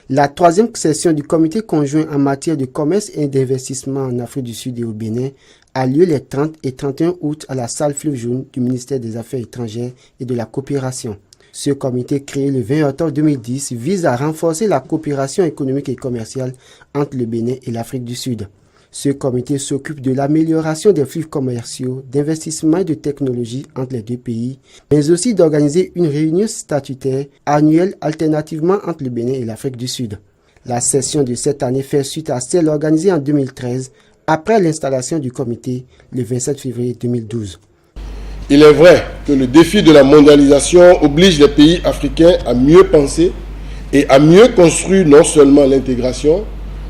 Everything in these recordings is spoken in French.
La troisième session du comité conjoint en matière de commerce et d'investissement en Afrique du Sud et au Bénin a lieu les 30 et 31 août à la salle Fleuve Jaune du ministère des Affaires étrangères et de la coopération. Ce comité, créé le 20 octobre 2010, vise à renforcer la coopération économique et commerciale entre le Bénin et l'Afrique du Sud. Ce comité s'occupe de l'amélioration des flux commerciaux, d'investissement et de technologie entre les deux pays, mais aussi d'organiser une réunion statutaire annuelle alternativement entre le Bénin et l'Afrique du Sud. La session de cette année fait suite à celle organisée en 2013, après l'installation du comité le 27 février 2012. Il est vrai que le défi de la mondialisation oblige les pays africains à mieux penser et à mieux construire non seulement l'intégration,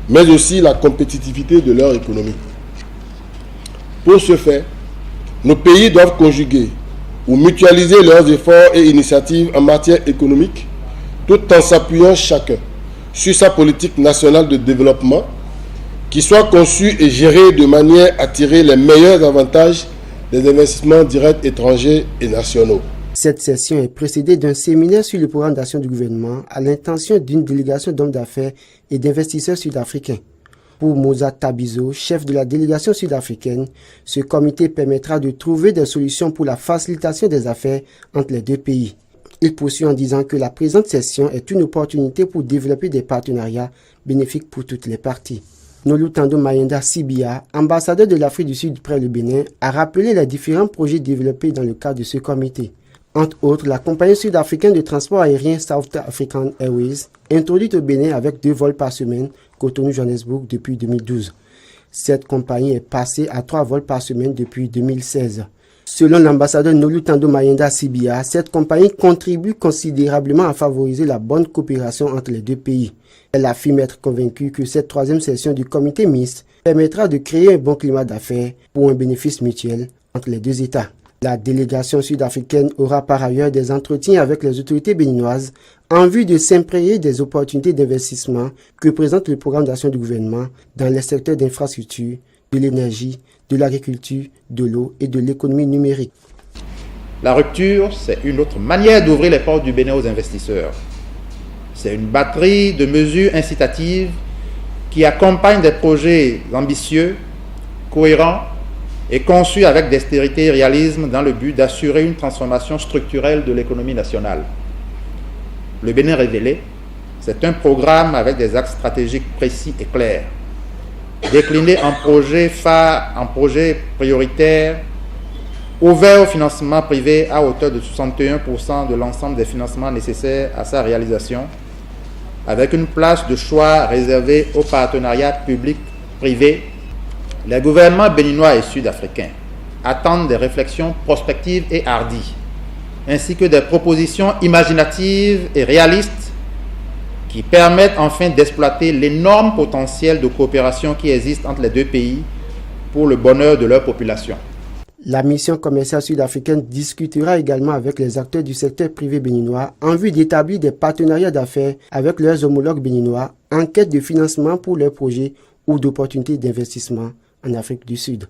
mais aussi la compétitivité de leur économie. Pour ce faire, nos pays doivent conjuguer ou mutualiser leurs efforts et initiatives en matière économique, tout en s'appuyant chacun sur sa politique nationale de développement, qui soit conçue et gérée de manière à tirer les meilleurs avantages des investissements directs étrangers et nationaux. Cette session est précédée d'un séminaire sur le programme d'action du gouvernement à l'intention d'une délégation d'hommes d'affaires et d'investisseurs sud-africains. Pour Moza Tabizo, chef de la délégation sud-africaine, ce comité permettra de trouver des solutions pour la facilitation des affaires entre les deux pays. Il poursuit en disant que la présente session est une opportunité pour développer des partenariats bénéfiques pour toutes les parties. Nolutando Mayenda Sibia, ambassadeur de l'Afrique du Sud près le Bénin, a rappelé les différents projets développés dans le cadre de ce comité. Entre autres, la compagnie sud-africaine de transport aérien South African Airways, introduite au Bénin avec 2 vols par semaine, Cotonou-Johannesburg depuis 2012. Cette compagnie est passée à 3 vols par semaine depuis 2016. Selon l'ambassadeur Nolutando Mayenda Sibia, cette compagnie contribue considérablement à favoriser la bonne coopération entre les deux pays. Elle affirme être convaincue que cette troisième session du comité mixte permettra de créer un bon climat d'affaires pour un bénéfice mutuel entre les deux États. La délégation sud-africaine aura par ailleurs des entretiens avec les autorités béninoises en vue de s'imprégner des opportunités d'investissement que présente le programme d'action du gouvernement dans les secteurs d'infrastructure, de l'énergie, de l'agriculture, de l'eau et de l'économie numérique. La rupture, c'est une autre manière d'ouvrir les portes du Bénin aux investisseurs. C'est une batterie de mesures incitatives qui accompagnent des projets ambitieux, cohérents et conçus avec dextérité et réalisme dans le but d'assurer une transformation structurelle de l'économie nationale. Le Bénin révélé, c'est un programme avec des axes stratégiques précis et clairs, décliné en projets phares, en projets prioritaires, ouvert au financement privé à hauteur de 61% de l'ensemble des financements nécessaires à sa réalisation, avec une place de choix réservée aux partenariats public-privé. Les gouvernements béninois et sud-africains attendent des réflexions prospectives et hardies, ainsi que des propositions imaginatives et réalistes qui permettent enfin d'exploiter l'énorme potentiel de coopération qui existe entre les deux pays pour le bonheur de leur population. La mission commerciale sud-africaine discutera également avec les acteurs du secteur privé béninois en vue d'établir des partenariats d'affaires avec leurs homologues béninois en quête de financement pour leurs projets ou d'opportunités d'investissement en Afrique du Sud.